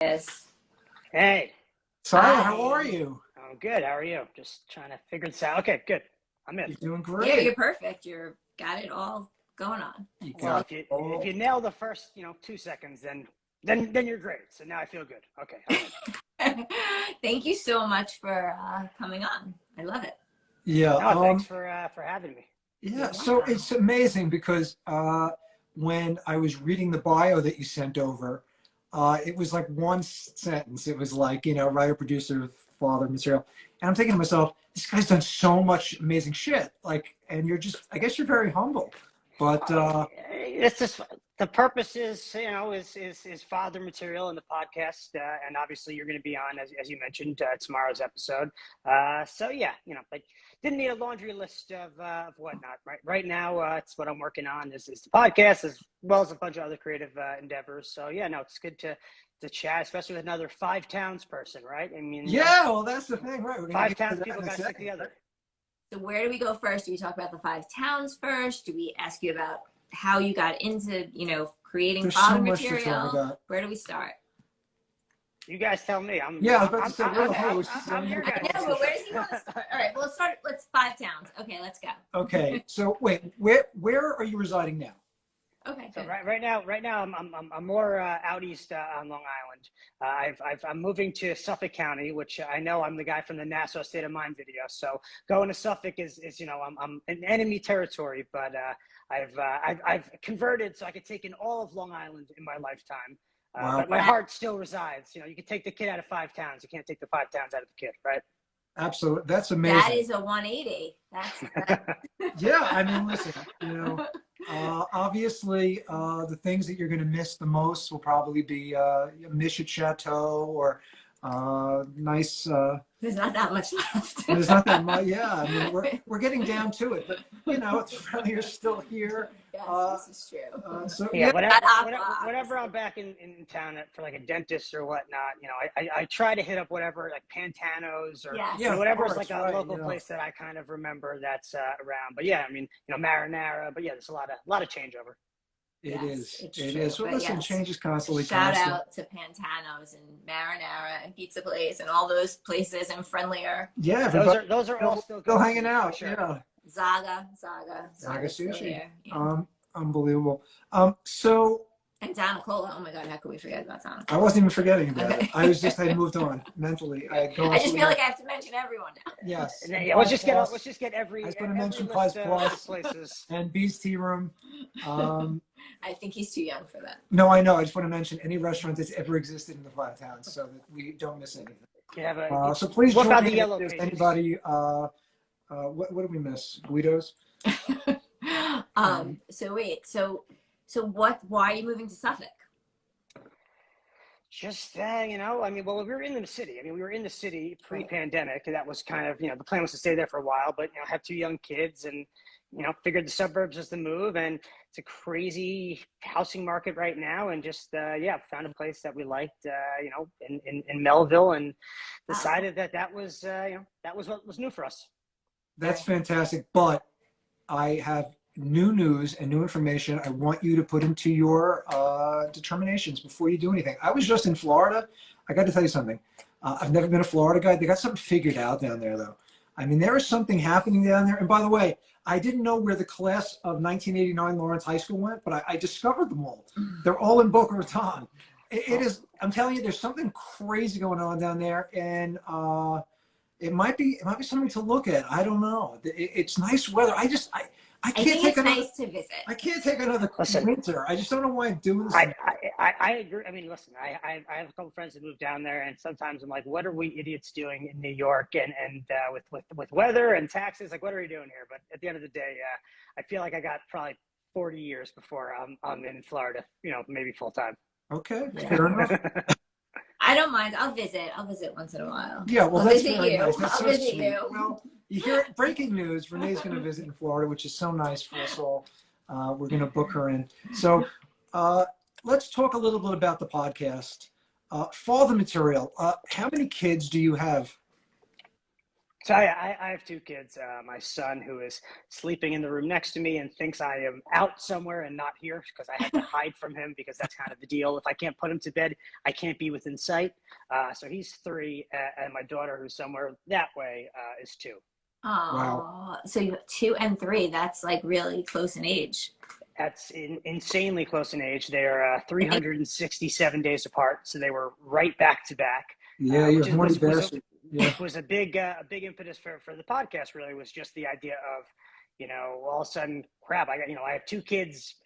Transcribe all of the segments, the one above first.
Yes. Hey. Tyler, how are you? I'm good. How are you? Just trying to figure this out. Okay, good. I'm in. You're doing great. Yeah, you're perfect. You're got it all going on. Well, if you nail the first, 2 seconds, then you're great. So now I feel good. Okay. Thank you so much for coming on. I love it. Yeah. No, thanks for having me. Yeah. So it's amazing because when I was reading the bio that you sent over, it was like one sentence. It was like, writer, producer, Father Material. And I'm thinking to myself, this guy's done so much amazing shit. And I guess you're very humble. But it's just the purpose is Father Material in the podcast, and obviously you're going to be on as you mentioned tomorrow's episode. So yeah, but didn't need a laundry list of whatnot. Right now, it's what I'm working on is the podcast as well as a bunch of other creative endeavors. So yeah, no, it's good to chat, especially with another Five Towns person, right? I mean, yeah, well, that's the thing, right? Five Towns people got to stick together. So where do we go first? Do we talk about the Five Towns first? Do we ask you about how you got into, creating Father Material? Where do we start? You guys tell me. I'm your guy. I know, but where does he want to start? All right, well, let's Five Towns. Okay, let's go. Okay, so wait, where are you residing now? Okay. So right now, I'm more out east on Long Island. I'm moving to Suffolk County, which I know I'm the guy from the Nassau State of Mind video. So going to Suffolk is I'm in enemy territory, but I've converted so I could take in all of Long Island in my lifetime. Wow. But my heart still resides. You can take the kid out of Five Towns. You can't take the Five Towns out of the kid, right? Absolutely. That's amazing. That is a 180. Yeah, I mean, listen, obviously the things that you're going to miss the most will probably be Mission Chateau or nice. There's not that much left. There's not that much. Yeah, I mean, we're getting down to it, but you're still here. Yes, this is true. So whenever I'm back in town for like a dentist or whatnot, I try to hit up whatever like Pantano's or whatever's like a local place that I kind of remember that's around. But yeah, I mean, Marinara. But yeah, there's a lot of changeover. It is. Well, listen, change is constantly Shout out to Pantano's and Marinara and Pizza Place and all those places and Friendlier. Yeah, those are all still hanging out. Sure. Yeah. Zaga Sushi. Yeah. Unbelievable. So. And Donna Cola. Oh my God, how could we forget about Donna? I wasn't even forgetting about it. I had moved on mentally. I just feel like I have to mention everyone now. Yes. Yeah, let's just get every. I was going to mention Pies Plus places and Bee's Tea Room. I think he's too young for that. No, I know. I just want to mention any restaurant that's ever existed in the Five Towns so that we don't miss anything. So please join me if there's anybody. What do we miss? Guido's? So wait. Why are you moving to Suffolk? Just, I mean, well, we were in the city. I mean, we were in the city pre-pandemic, and that was kind of, the plan was to stay there for a while, but, I have 2 young kids and, figured the suburbs was the move, and it's a crazy housing market right now, and just, found a place that we liked, in Melville, and decided that was what was new for us. That's fantastic, but I have new news and new information I want you to put into your determinations before you do anything. I was just in Florida. I got to tell you something. I've never been a Florida guy. They got something figured out down there, though. I mean, there is something happening down there. And by the way, I didn't know where the class of 1989 Lawrence High School went, but I discovered them all. They're all in Boca Raton. It is, I'm telling you, there's something crazy going on down there. And it might be something to look at. I don't know. It's nice weather. I can't take another. Nice to visit. I can't take another winter. I just don't know why I'm doing this. I agree. I mean, listen, I have a couple friends that moved down there, and sometimes I'm like, what are we idiots doing in New York and with weather and taxes? Like, what are we doing here? But at the end of the day, I feel like I got probably 40 years before I'm in Florida. Maybe full time. Okay, fair enough. I don't mind. I'll visit once in a while. Yeah, well, I'll that's visit very you. nice. That's I'll so visit sweet. you. Well, you hear breaking news. Renee's going to visit in Florida, which is so nice for us all. We're going to book her in. So let's talk a little bit about the podcast. Father Material. How many kids do you have? So I have two kids. My son, who is sleeping in the room next to me and thinks I am out somewhere and not here because I have to hide from him, because that's kind of the deal. If I can't put him to bed, I can't be within sight. So he's 3, and my daughter, who's somewhere that way, is 2. Oh, wow. So you have 2 and 3. That's like really close in age. That's insanely close in age. They're 367 days apart, so they were right back to back. Yeah, Which you're horny bastard. Yeah. Was a big impetus for the podcast. Really, was just the idea of, all of a sudden, crap. I have 2 kids,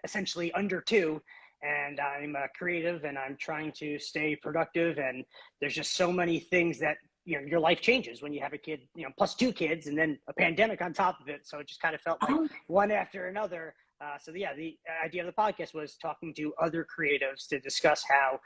essentially under 2, and I'm creative and I'm trying to stay productive. And there's just so many things that, your life changes when you have a kid, plus 2 kids, and then a pandemic on top of it. So it just kind of felt like one after another. So the idea of the podcast was talking to other creatives to discuss how,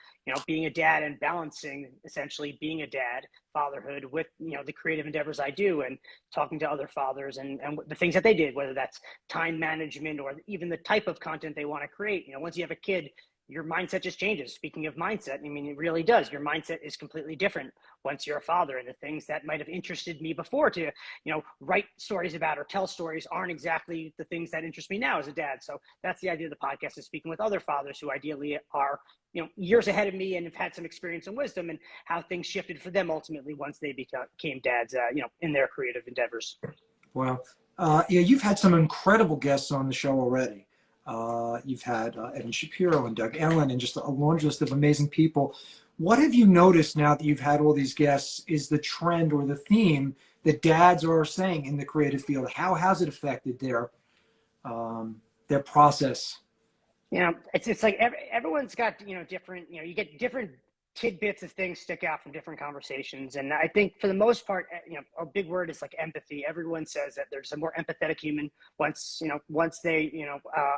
being a dad and balancing essentially being a dad, fatherhood, with, the creative endeavors I do, and talking to other fathers and the things that they did, whether that's time management or even the type of content they want to create. Once you have a kid, your mindset just changes. Speaking of mindset, I mean, it really does. Your mindset is completely different once you're a father, and the things that might have interested me before to, write stories about or tell stories aren't exactly the things that interest me now as a dad. So that's the idea of the podcast, is speaking with other fathers who ideally are, years ahead of me and have had some experience and wisdom, and how things shifted for them ultimately once they became dads, in their creative endeavors. Wow. Yeah, you've had some incredible guests on the show already. You've had Rene and Shapiro and Doug Ellen and just a laundry list of amazing people. What have you noticed now that you've had all these guests is the trend or the theme that dads are saying in the creative field? How has it affected their process? It's like everyone's got, different, you get different tidbits of things stick out from different conversations. And I think for the most part, a big word is like empathy. Everyone says that there's a more empathetic human once they,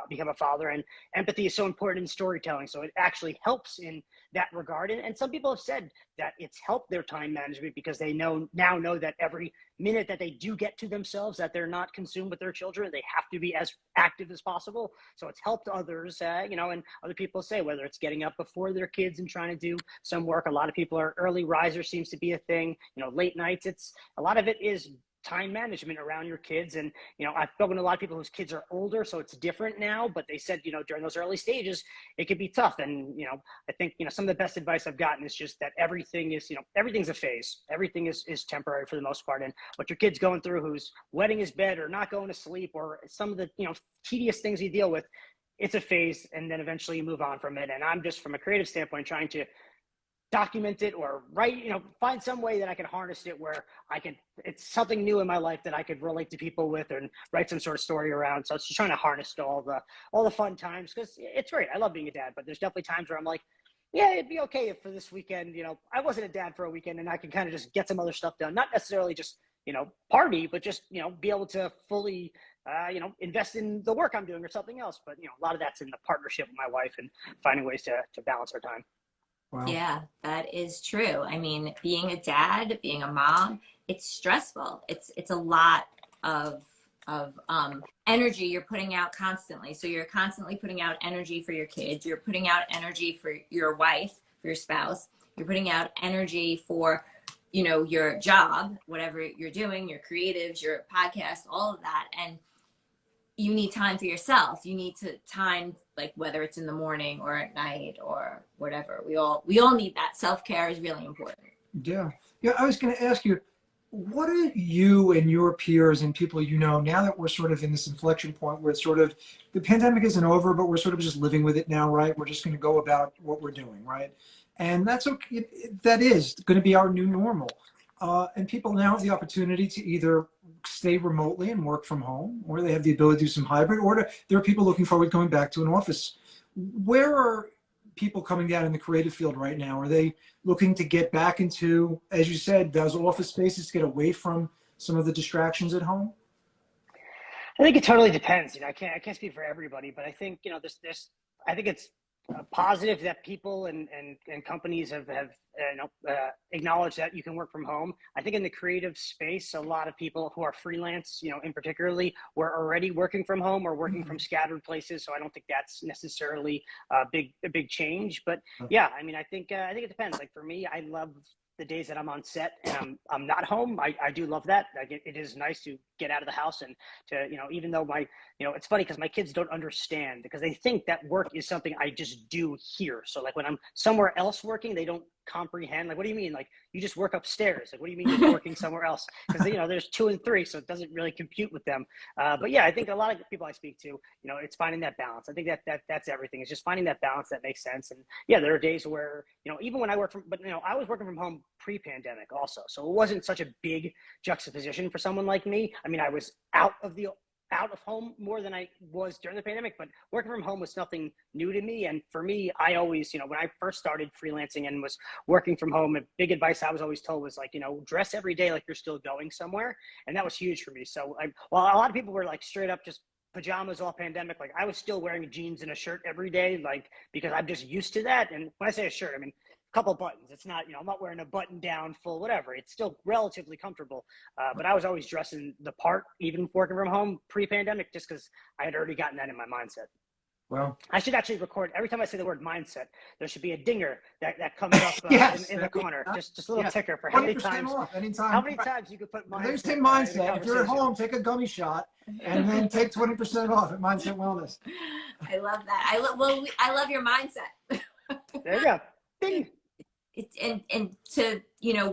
become a father, and empathy is so important in storytelling. So it actually helps in that regard. And some people have said that it's helped their time management because they now know that every minute that they do get to themselves, that they're not consumed with their children, they have to be as active as possible. So it's helped others, and other people say, whether it's getting up before their kids and trying to do some work. A lot of people are early risers, seems to be a thing, late nights. It's a lot of it is time management around your kids. And, I've spoken to a lot of people whose kids are older, so it's different now, but they said, during those early stages, it could be tough. And, I think, some of the best advice I've gotten is just that everything is, everything's a phase. Everything is temporary for the most part. And what your kid's going through, who's wetting his bed or not going to sleep, or some of the, tedious things you deal with, it's a phase, and then eventually you move on from it. And I'm just, from a creative standpoint, trying to document it or write, find some way that I can harness it where it's something new in my life that I could relate to people with and write some sort of story around. So it's just trying to harness all the fun times, because it's great. I love being a dad, but there's definitely times where I'm like, yeah, it'd be okay if for this weekend, I wasn't a dad for a weekend and I can kind of just get some other stuff done. Not necessarily just, party, but just, be able to fully, invest in the work I'm doing or something else. But, a lot of that's in the partnership with my wife and finding ways to balance our time. Wow. Yeah, that is true. I mean, being a dad, being a mom, it's stressful. It's a lot of energy you're putting out constantly. So you're constantly putting out energy for your kids. You're putting out energy for your wife, for your spouse. You're putting out energy for, your job, whatever you're doing, your creatives, your podcast, all of that. And you need time for yourself. You need to time, like, whether it's in the morning or at night or whatever. We all need that. Self-care is really important. Yeah. I was going to ask you, what are you and your peers and people now that we're sort of in this inflection point where it's sort of, the pandemic isn't over, but we're sort of just living with it now, right? We're just going to go about what we're doing, right? And that's okay. That is going to be our new normal. And people now have the opportunity to either stay remotely and work from home, or they have the ability to do some hybrid, or there are people looking forward to going back to an office. Where are people coming down in the creative field right now? Are they looking to get back into, as you said, those office spaces to get away from some of the distractions at home? I think it totally depends. I can't speak for everybody, but I think, I think it's positive that people and companies have acknowledged that you can work from home. I think in the creative space, a lot of people who are freelance, in particularly, were already working from home or working from scattered places. So I don't think that's necessarily a big change. But yeah, I mean, I think it depends. Like for me, I love the days that I'm on set and I'm not home, I do love that. Like it is nice to get out of the house and to, even though it's funny because my kids don't understand because they think that work is something I just do here. So like when I'm somewhere else working, they don't comprehend. Like, what do you mean? Like you just work upstairs? Like, what do you mean you're working somewhere else? Because there's 2 and 3, so it doesn't really compute with them. But yeah, I think a lot of people I speak to, it's finding that balance. I think that's everything. It's just finding that balance that makes sense. And yeah, there are days where, even when I work I was working from home pre-pandemic also. So it wasn't such a big juxtaposition for someone like me. I mean, I was out of home more than I was during the pandemic, but working from home was nothing new to me. And for me, I always, when I first started freelancing and was working from home, a big advice I was always told was like, dress every day like you're still going somewhere. And that was huge for me. So while a lot of people were like straight up just pajamas all pandemic, like I was still wearing jeans and a shirt every day, like because I'm just used to that. And when I say a shirt, I mean couple buttons. It's not, I'm not wearing a button down full, whatever. It's still relatively comfortable. But I was always dressing the part, even working from home pre-pandemic, just because I had already gotten that in my mindset. Well, I should actually record every time I say the word mindset. There should be a dinger that comes up yes, in the corner. Just a little yes. ticker for how many times. Anytime. How many times you could put mindset? They say mindset. If you're at home, take a gummy shot and then take 20% off at Mindset Wellness. I love that. I love your mindset. There you go. Ding. And to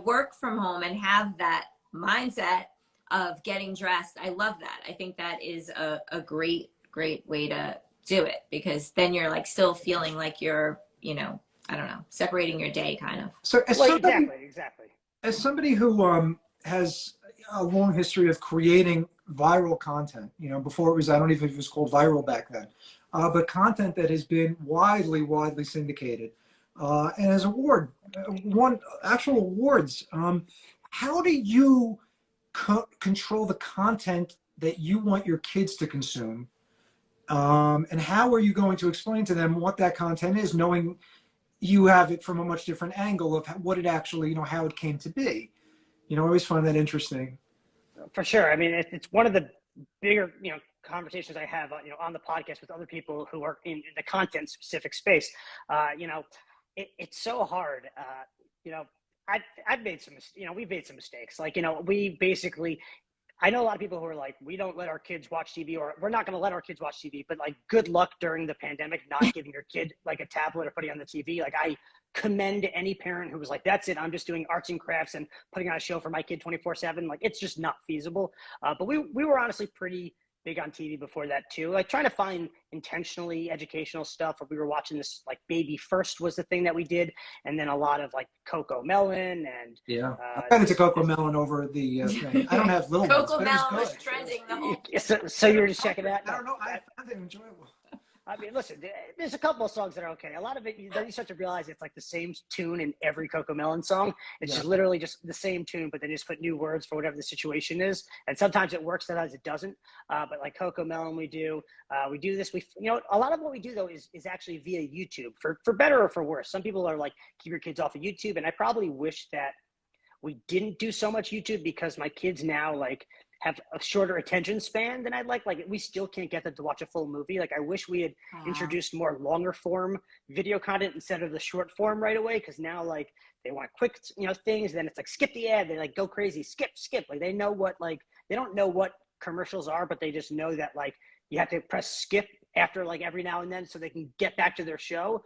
work from home and have that mindset of getting dressed, I love that. I think that is a great way to do it, because then you're like still feeling like you're I don't know, separating your day kind of. So exactly as somebody who has a long history of creating viral content, before it was, I don't even know if it was called viral back then, but content that has been widely syndicated and has won actual awards. How do you control the content that you want your kids to consume? And how are you going to explain to them what that content is, knowing you have it from a much different angle of what it actually, how it came to be? I always find that interesting. For sure. I mean, it's one of the bigger, conversations I have, on the podcast with other people who are in the content specific space. It's so hard. I've made some, we've made some mistakes. Like, we basically, I know a lot of people who are like, we don't let our kids watch TV, or we're not going to let our kids watch TV, but like, good luck during the pandemic, not giving your kid like a tablet or putting on the TV. Like, I commend any parent who was like, that's it, I'm just doing arts and crafts and putting on a show for my kid 24/7. Like, it's just not feasible. But we were honestly pretty big on TV before that too, like trying to find intentionally educational stuff. Or we were watching this, like Baby First was the thing that we did, and then a lot of like Coco Melon and I got into Coco Melon over the thing. I don't have little Coco ones, Melon was trending the whole. So you were just checking that? I don't know. I found it enjoyable. I mean, listen, there's a couple of songs that are okay. A lot of it, then you start to realize it's like the same tune in every Coco Melon song. It's just literally just the same tune, but they just put new words for whatever the situation is. And sometimes it works, sometimes it doesn't. But like Coco Melon, we do this. A lot of what we do though is actually via YouTube, for better or for worse. Some people are like, keep your kids off of YouTube. And I probably wish that we didn't do so much YouTube, because my kids now like have a shorter attention span than I'd like. Like, we still can't get them to watch a full movie. Like, I wish we had introduced more longer form video content instead of the short form right away. Cause now like they want quick, things. Then it's like, skip the ad. They like go crazy, skip. Like, they know what, like, they don't know what commercials are, but they just know that like you have to press skip after like every now and then so they can get back to their show.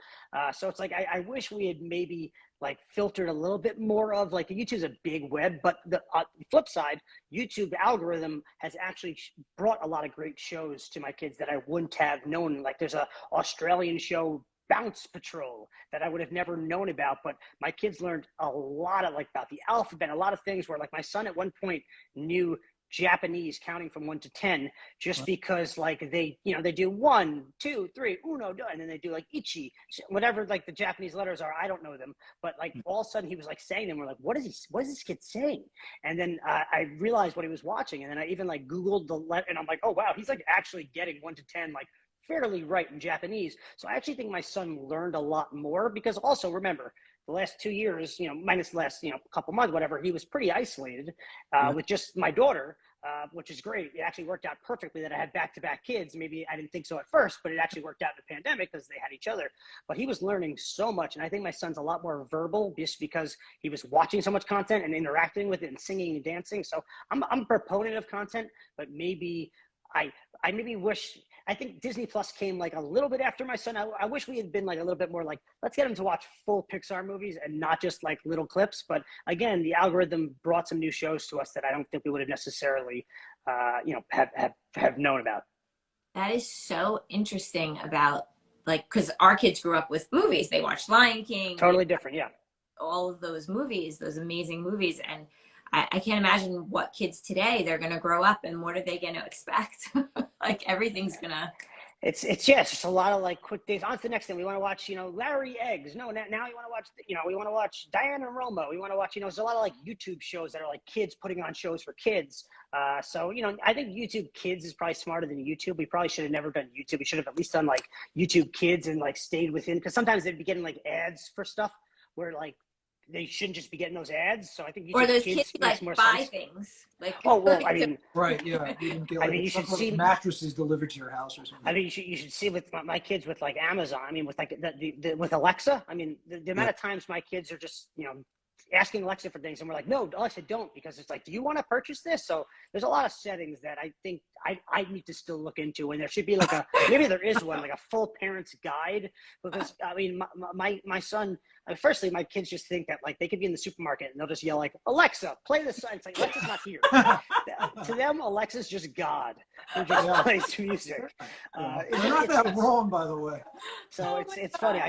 So it's like, I wish we had maybe like filtered a little bit more of, like, YouTube's a big web, but the flip side, YouTube algorithm has actually brought a lot of great shows to my kids that I wouldn't have known. Like, there's a Australian show, Bounce Patrol, that I would have never known about, but my kids learned a lot of, like, about the alphabet, a lot of things where, like, my son at one point knew Japanese counting from 1 to 10 just because like they do 1 2 3 uno and then they do like ichi, whatever like the Japanese letters are. I don't know them, but like all of a sudden he was like saying them. We're like, what is this kid saying? And then I realized what he was watching, and then I even like Googled the letter, and I'm like, oh wow, he's like actually getting 1 to 10 like fairly right in Japanese. So I actually think my son learned a lot more, because also remember, the last 2 years, minus the last, couple months, whatever, he was pretty isolated with just my daughter. which is great. It actually worked out perfectly that I had back-to-back kids. Maybe I didn't think so at first, but it actually worked out in the pandemic because they had each other. But he was learning so much. And I think my son's a lot more verbal just because he was watching so much content and interacting with it and singing and dancing. So I'm a proponent of content, but maybe I maybe wish, I think Disney Plus came like a little bit after my son. I wish we had been like a little bit more like, let's get him to watch full Pixar movies and not just like little clips. But again, the algorithm brought some new shows to us that I don't think we would have necessarily, have known about. That is so interesting about like, because our kids grew up with movies. They watched Lion King. Totally different, yeah. All of those movies, those amazing movies. And I can't imagine what kids today, they're going to grow up and what are they going to expect? Like everything's going to. It's just a lot of like quick days. On to the next thing. We want to watch, Larry Eggs. No, now you want to watch, we want to watch Diana and Roma. We want to watch, there's a lot of like YouTube shows that are like kids putting on shows for kids. So, I think YouTube Kids is probably smarter than YouTube. We probably should have never done YouTube. We should have at least done like YouTube Kids and like stayed within, because sometimes they'd be getting like ads for stuff where like they shouldn't just be getting those ads. So I think or those kids like more buy sense. Things like. Oh well, I mean, right? Yeah, you can get, like, you should see mattresses delivered to your house or something. I mean, you should see with my kids with like Amazon. I mean, with like with Alexa. I mean, the amount of times my kids are just asking Alexa for things, and we're like, no, Alexa, don't, because it's like, do you want to purchase this? So there's a lot of settings that I think I need to still look into, and there should be like maybe there is one, like a full parent's guide, because I mean, my son, firstly, my kids just think that like they could be in the supermarket and they'll just yell like, Alexa, play this song. It's like, Alexa's not here. To them, Alexa's just God who just plays music. They're not that wrong, by the way. So it's funny.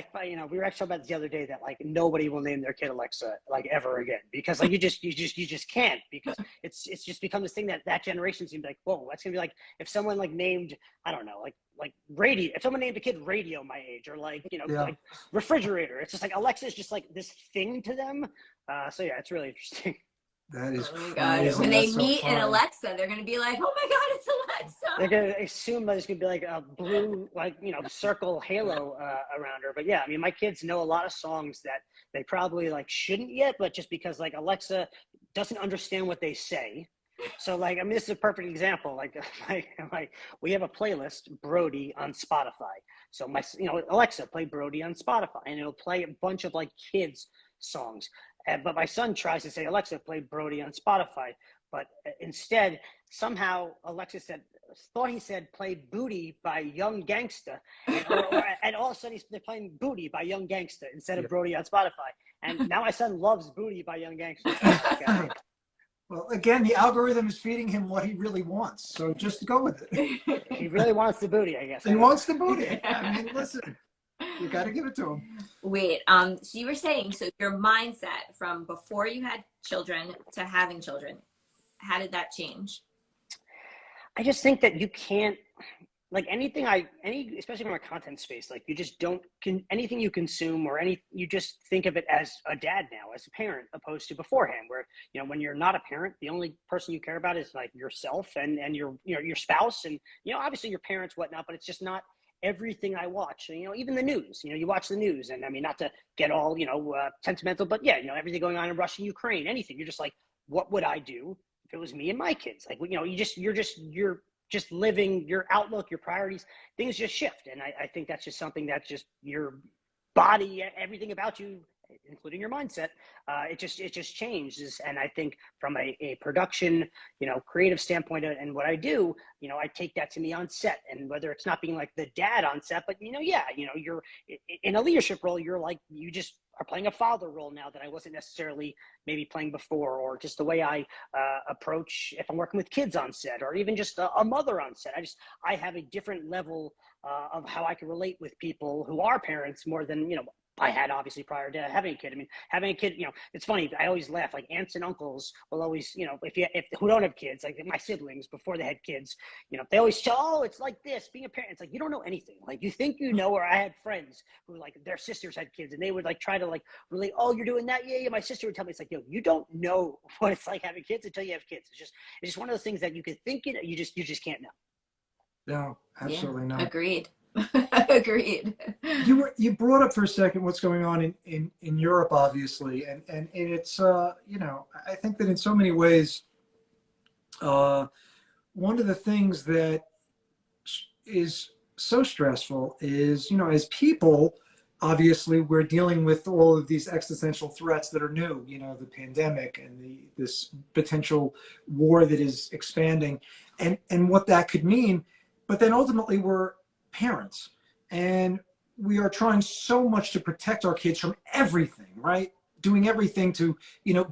We were actually talking about this the other day that like nobody will name their kid Alexa like ever again, because like you just can't, because it's just become this thing that generation seems like, whoa, that's gonna be like if someone like named, I don't know, like radio, if someone named a kid Radio my age, or like like refrigerator, it's just like Alexa is just like this thing to them. So yeah, it's really interesting. That is oh my God. When they meet in Alexa, they're going to be like, oh my God, it's Alexa. They're going to assume that there's going to be like a blue, like, circle halo around her. But yeah, I mean, my kids know a lot of songs that they probably like shouldn't yet, but just because like Alexa doesn't understand what they say. So like, I mean, this is a perfect example. Like we have a playlist, Brody, on Spotify. So Alexa, play Brody on Spotify, and it'll play a bunch of like kids songs. But my son tries to say, Alexa, play Brody on Spotify. But instead, somehow Alexa thought he said, play Booty by Young Gangsta. And all of a sudden they're playing Booty by Young Gangsta instead of Brody on Spotify. And now my son loves Booty by Young Gangsta. Well, again, the algorithm is feeding him what he really wants. So just go with it. He really wants the booty, I guess. He wants the booty. I mean, listen. You got to give it to him. Wait, so you were saying, so your mindset from before you had children to having children, how did that change? I just think that you can't, like especially from a content space, like you just anything you consume or you just think of it as a dad now, as a parent, opposed to beforehand, where, when you're not a parent, the only person you care about is like yourself and your spouse and, obviously your parents, whatnot, but it's just not everything I watch. Even the news, you watch the news, and I mean, not to get all, sentimental, but yeah, everything going on in Russia, Ukraine, anything. You're just like, what would I do if it was me and my kids? Like, you're just living, your outlook, your priorities, things just shift. And I think that's just something that's just your body, everything about you, including your mindset, it just changes. And I think from a production, creative standpoint and what I do, I take that to me on set, and whether it's not being like the dad on set, but you're in a leadership role, you're like, you just are playing a father role now that I wasn't necessarily maybe playing before, or just the way I approach if I'm working with kids on set, or even just a mother on set. I have a different level of how I can relate with people who are parents more than, I had obviously prior to having a kid. I mean, having a kid, it's funny. I always laugh, like aunts and uncles will always, if who don't have kids, like my siblings before they had kids, they always tell, oh, it's like this, being a parent. It's like, you don't know anything. Like you think, or I had friends who like their sisters had kids, and they would like try to like relate, oh, you're doing that. Yeah. My sister would tell me, it's like, you don't know what it's like having kids until you have kids. It's just one of those things that you could think it, you just can't know. No, absolutely not. Agreed. Agreed. You brought up for a second what's going on in Europe, obviously, and it's I think that in so many ways one of the things that is so stressful is, as people, obviously we're dealing with all of these existential threats that are new, the pandemic and this potential war that is expanding and what that could mean. But then ultimately we're parents and we are trying so much to protect our kids from everything, right? Doing everything to,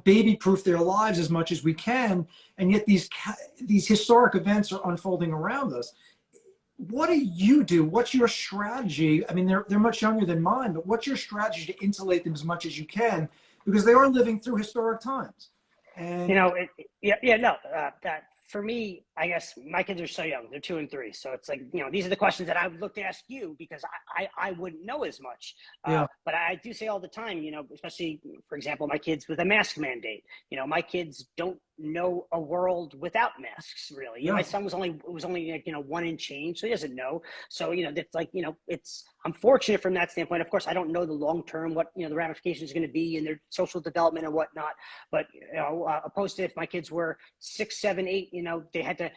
baby proof their lives as much as we can. And yet these historic events are unfolding around us. What do you do? What's your strategy? I mean, they're much younger than mine, but what's your strategy to insulate them as much as you can? Because they are living through historic times. And that for me, I guess my kids are so young. They're 2 and 3. So it's like, these are the questions that I would look to ask you because I wouldn't know as much. But I do say all the time, especially, for example, my kids with a mask mandate, my kids don't know a world without masks, really. My son was only like, 1 and change, so he doesn't know. So, it's like, I'm fortunate from that standpoint. Of course, I don't know the long term, what, the ramifications are going to be in their social development and whatnot. But, opposed to if my kids were 6, 7, 8, they had to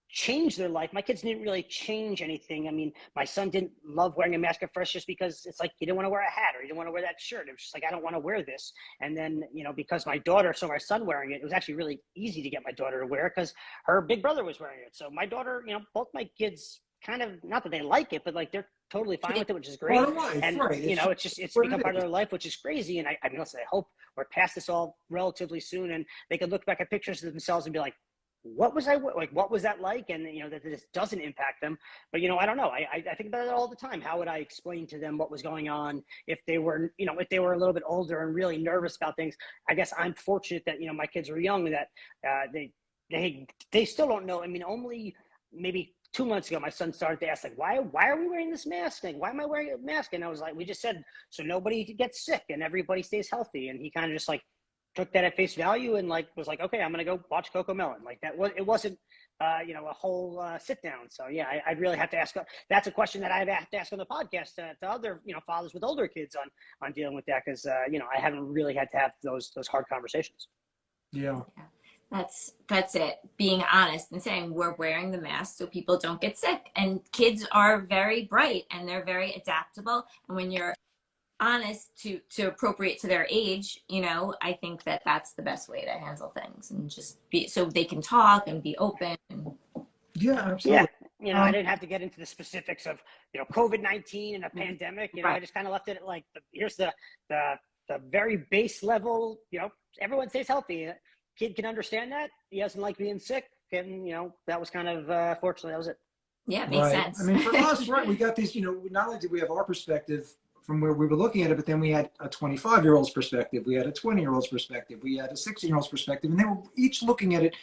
change their life. My kids didn't really change anything. I mean, my son didn't love wearing a mask at first just because it's like he didn't want to wear a hat or he didn't want to wear that shirt. It was just like, I don't want to wear this. And then, because my daughter saw my son wearing it, it was actually really easy to get my daughter to wear it because her big brother was wearing it. So my daughter, both my kids kind of, not that they like it, but like they're totally fine with it, which is great. And right. It's become part of their life, which is crazy. And I mean, listen, I hope we're past this all relatively soon and they can look back at pictures of themselves and be like, what was that like? And, that this doesn't impact them. But, I don't know. I think about it all the time. How would I explain to them what was going on if they were, if they were a little bit older and really nervous about things? I guess I'm fortunate that, my kids were young, that they still don't know. I mean, only maybe 2 months ago, my son started to ask, like, why are we wearing this mask? Like, why am I wearing a mask? And I was like, we just said, so nobody gets sick and everybody stays healthy. And he kind of just like, took that at face value and like was like, okay, I'm gonna go watch Coco Melon. Like that was it wasn't a whole sit down. So yeah, I'd really have to ask. That's a question that I'd have to ask on the podcast to other fathers with older kids on dealing with that because I haven't really had to have those hard conversations. Yeah. That's it. Being honest and saying we're wearing the mask so people don't get sick. And kids are very bright and they're very adaptable. And when you're honest to appropriate to their age, I think that's the best way to handle things and just be so they can talk and be open. Yeah, absolutely. Yeah. I didn't have to get into the specifics of, COVID-19 and a pandemic. Right. I just kind of left it at like, here's the very base level, everyone stays healthy. Kid can understand that. He doesn't like being sick. And, that was kind of, fortunately, that was it. Yeah, it makes sense. I mean, for us, right, we got these, not only did we have our perspective from where we were looking at it, but then we had a 25-year-old's perspective, we had a 20-year-old's perspective, we had a 16-year-old's perspective, and they were each looking at it,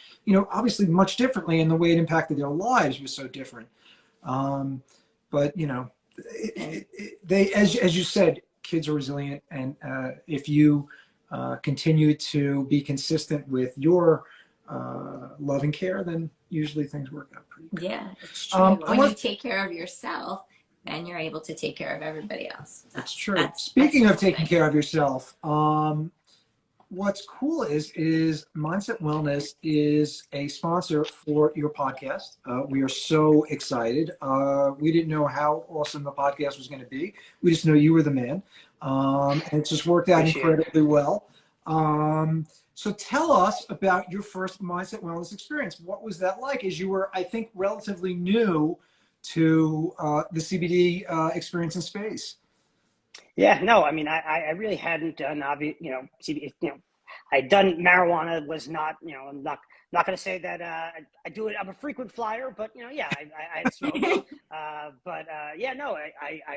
obviously much differently, and the way it impacted their lives was so different. But they, as you said, kids are resilient, and if you continue to be consistent with your love and care, then usually things work out pretty good. Yeah, it's true. When you take care of yourself, then you're able to take care of everybody else. That's true. Speaking of taking care of yourself, what's cool is Mindset Wellness is a sponsor for your podcast. We are so excited. We didn't know how awesome the podcast was going to be. We just know you were the man. And it just worked out incredibly well. So tell us about your first Mindset Wellness experience. What was that like as you were, I think, relatively new to the CBD experience in space? Yeah, no, I mean, I really hadn't done, CBD, I'd done marijuana, was not, I'm not going to say that I do it. I'm a frequent flyer, but, I smoked. I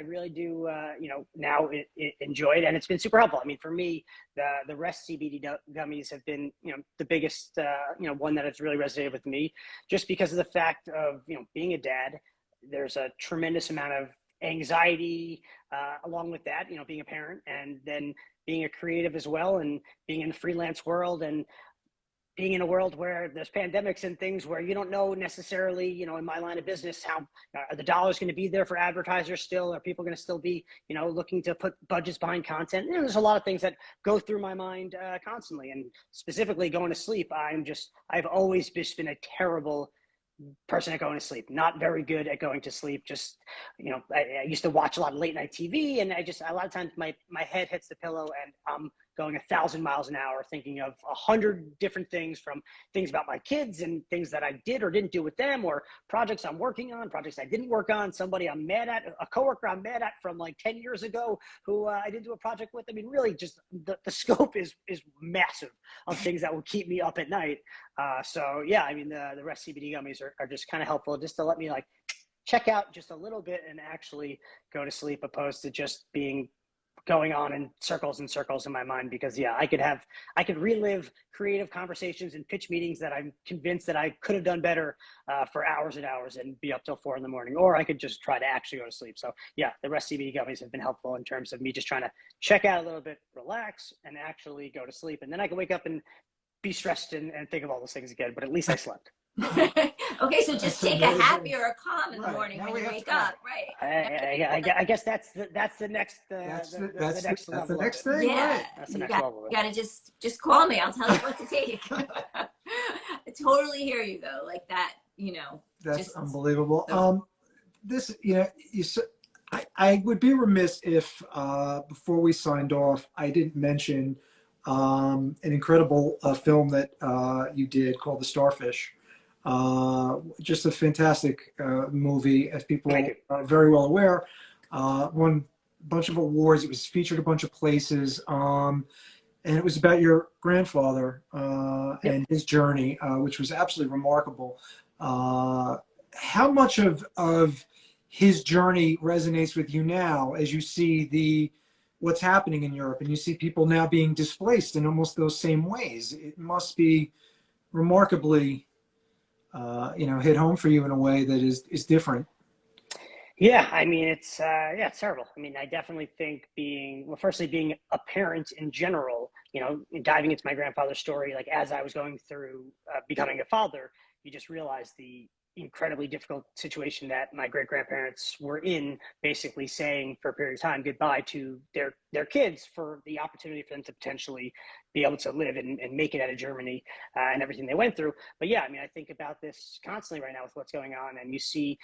really do, now enjoy it. And it's been super helpful. I mean, for me, the rest CBD gummies have been, the biggest, one that has really resonated with me just because of the fact of, being a dad. There's a tremendous amount of anxiety along with that, being a parent and then being a creative as well and being in the freelance world and being in a world where there's pandemics and things where you don't know necessarily, in my line of business, how are the dollars going to be there for advertisers still? Are people going to still be, looking to put budgets behind content? There's a lot of things that go through my mind constantly, and specifically going to sleep. I've always just been a terrible person at going to sleep, not very good at going to sleep. Just, I used to watch a lot of late night TV, and a lot of times my head hits the pillow and I'm going 1,000 miles an hour, thinking of 100 different things, from things about my kids and things that I did or didn't do with them, or projects I'm working on, projects I didn't work on, somebody I'm mad at, a coworker I'm mad at from like 10 years ago who I didn't do a project with. I mean, really just the scope is massive of things that will keep me up at night. So yeah, I mean, the rest CBD gummies are just kind of helpful, just to let me like check out just a little bit and actually go to sleep, opposed to just going on in circles and circles in my mind. Because yeah, I could relive creative conversations and pitch meetings that I'm convinced that I could have done better for hours and hours and be up till 4 a.m, or I could just try to actually go to sleep. So yeah, the rest CBD gummies have been helpful in terms of me just trying to check out a little bit, relax, and actually go to sleep. And then I can wake up and be stressed and think of all those things again, but at least I slept. Okay, so just take a happy or a calm in the morning Now when you we wake have up, right? I guess that's the next That's the the next that's level the next of it. thing, Yeah, right? That's the you next got, level of you it. gotta just call me. I'll tell you what to take. I totally hear you though, like that. That's just unbelievable. the- This, I would be remiss if before we signed off, I didn't mention an incredible film that you did called The Starfish. Just a fantastic movie, as people are very well aware. Won a bunch of awards. It was featured a bunch of places. And it was about your grandfather and his journey, which was absolutely remarkable. How much of his journey resonates with you now as you see what's happening in Europe, and you see people now being displaced in almost those same ways? It must be remarkably, hit home for you in a way that is different. Yeah, I mean, it's terrible. I mean, I definitely think firstly, being a parent in general, diving into my grandfather's story, like as I was going through becoming a father, you just realize the incredibly difficult situation that my great grandparents were in, basically saying for a period of time goodbye to their kids for the opportunity for them to potentially be able to live and make it out of Germany and everything they went through. But yeah, I mean, I think about this constantly right now with what's going on, and you see,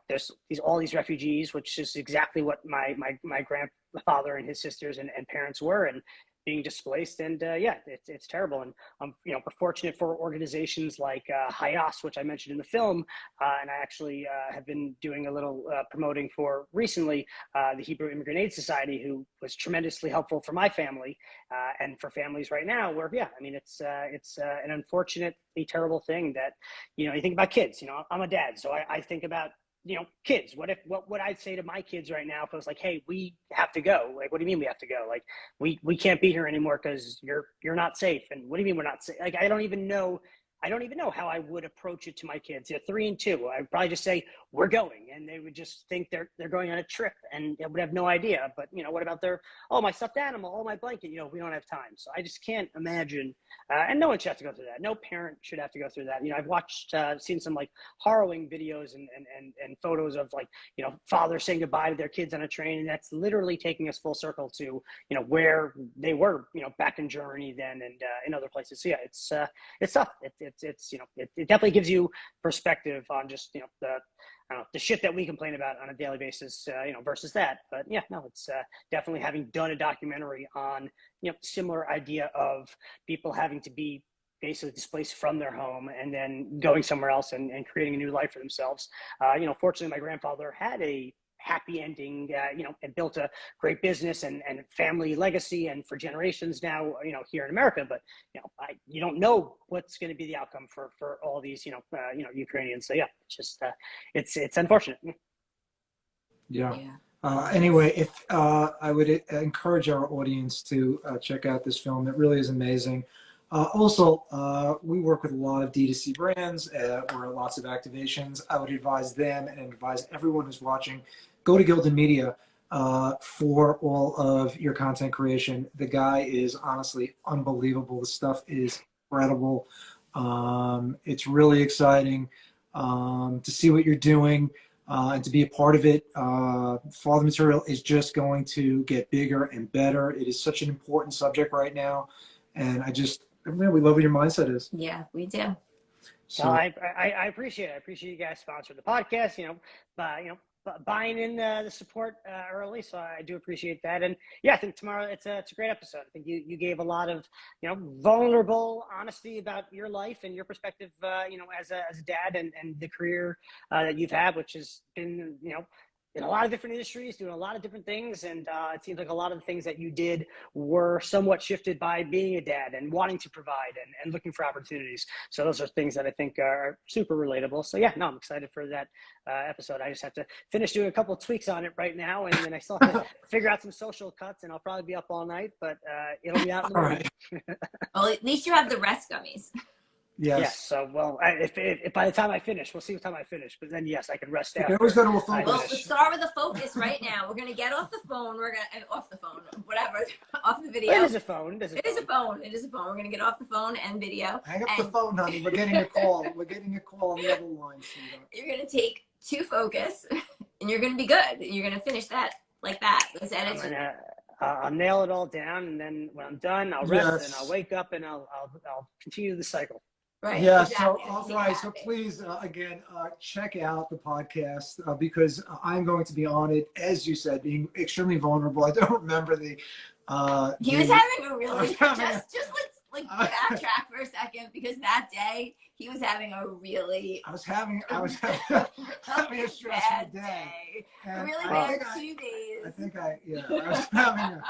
there's all these refugees, which is exactly what my grandfather and his sisters and parents were, and being displaced. And yeah, it's terrible. And we're fortunate for organizations like Hayas, which I mentioned in the film, and I actually have been doing a little promoting for recently, the Hebrew Immigrant Aid Society, who was tremendously helpful for my family and for families right now. Where yeah, I mean, it's an unfortunately terrible thing that you think about kids. I'm a dad, so I think about kids. What would I say to my kids right now if I was like, hey, we have to go? Like, what do you mean we have to go? Like, we can't be here anymore because you're not safe. And what do you mean we're not safe? Like, I don't even know how I would approach it to my kids. They're 3 and 2. I'd probably just say, we're going. And they would just think they're going on a trip and they would have no idea. But, what about my stuffed animal, my blanket? We don't have time. So I just can't imagine. And no one should have to go through that. No parent should have to go through that. I've seen some like harrowing videos and photos of like, fathers saying goodbye to their kids on a train. And that's literally taking us full circle to, where they were, back in Germany then and in other places. So yeah, it's tough. It definitely gives you perspective on just the shit that we complain about on a daily basis, versus that. But yeah, no, it's definitely, having done a documentary on similar idea of people having to be basically displaced from their home and then going somewhere else and creating a new life for themselves. Fortunately, my grandfather had a happy ending, and built a great business and family legacy, and for generations now, here in America. But you don't know what's going to be the outcome for all these, Ukrainians. So yeah, it's just it's unfortunate. Yeah. Anyway, if I would encourage our audience to check out this film. It really is amazing. Also, we work with a lot of D2C brands or lots of activations. I would advise them and advise everyone who's watching, go to Gildin Media for all of your content creation. The guy is honestly unbelievable. The stuff is incredible. It's really exciting to see what you're doing and to be a part of it. Father Material is just going to get bigger and better. It is such an important subject right now. And we love what your mindset is. Yeah, we do. Well, So I appreciate it. I appreciate you guys sponsoring the podcast. Buying in the support early, so I do appreciate that. And yeah, I think tomorrow it's a great episode. I think you gave a lot of vulnerable honesty about your life and your perspective, as a dad and the career that you've had, which has been in a lot of different industries, doing a lot of different things. And it seems like a lot of the things that you did were somewhat shifted by being a dad and wanting to provide and looking for opportunities. So those are things that I think are super relatable. So yeah, no, I'm excited for that episode. I just have to finish doing a couple of tweaks on it right now. And then I still have to figure out some social cuts, and I'll probably be up all night, but it'll be out in the morning. Well, at least you have the rest gummies. yes. So, well, if by the time I finish, we'll see what time I finish. But then, yes, I can rest You out. can always go to a focus. Well, let's start with the focus right now. We're gonna get off the phone. Whatever, off the video. It is a phone. It is a phone. We're gonna get off the phone and video. Hang up the phone, honey. We're getting a call. We're getting a call on the other line. You're gonna take 2 focus, and you're gonna be good. You're gonna finish that like that. Those edits. I'll nail it all down, and then when I'm done, I'll rest and I'll wake up and I'll continue the cycle. Right. Yeah. Exactly. So please, again, check out the podcast because I'm going to be on it, as you said, being extremely vulnerable. I don't remember the. He was having a really just let's backtrack for a second, because that day he was having a really. I was having a stressful day. Really bad 2 days. I was having a.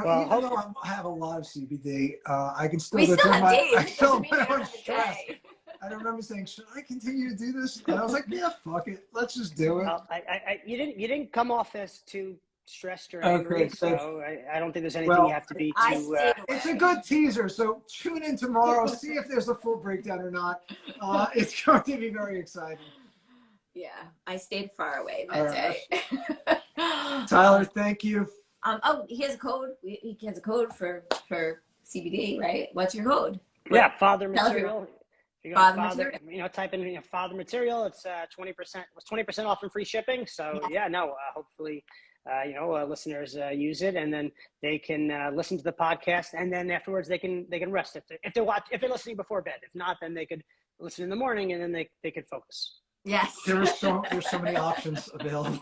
Well, even though I have a lot of CBD, I can still go through I still have my own stress. I remember saying, "Should I continue to do this?" And I was like, "Yeah, fuck it, let's just do it." Well, you didn't come off as too stressed or angry, so I don't think there's anything you have to be too. It's a good teaser, so tune in tomorrow, see if there's a full breakdown or not. It's going to be very exciting. Yeah, I stayed far away that day. Tyler, thank you. He has a code. He has a code for CBD, right? What's your code? Yeah, Father Material. If you go Father Father, Material. Type in Father Material. It's 20% off and free shipping. So hopefully, listeners use it, and then they can listen to the podcast, and then afterwards they can rest if they're listening before bed. If not, then they could listen in the morning, and then they could focus. Yes. There's so many options available.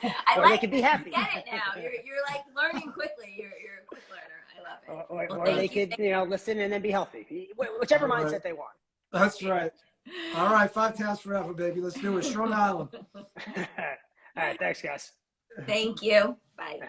They could be happy. Get it now. You're like learning quickly. You're a quick learner. I love it. Or they could listen and then be healthy. Whichever mindset they want. That's right. All right, 5 times forever, baby. Let's do it. Strong Island. All right, thanks, guys. Thank you. Bye.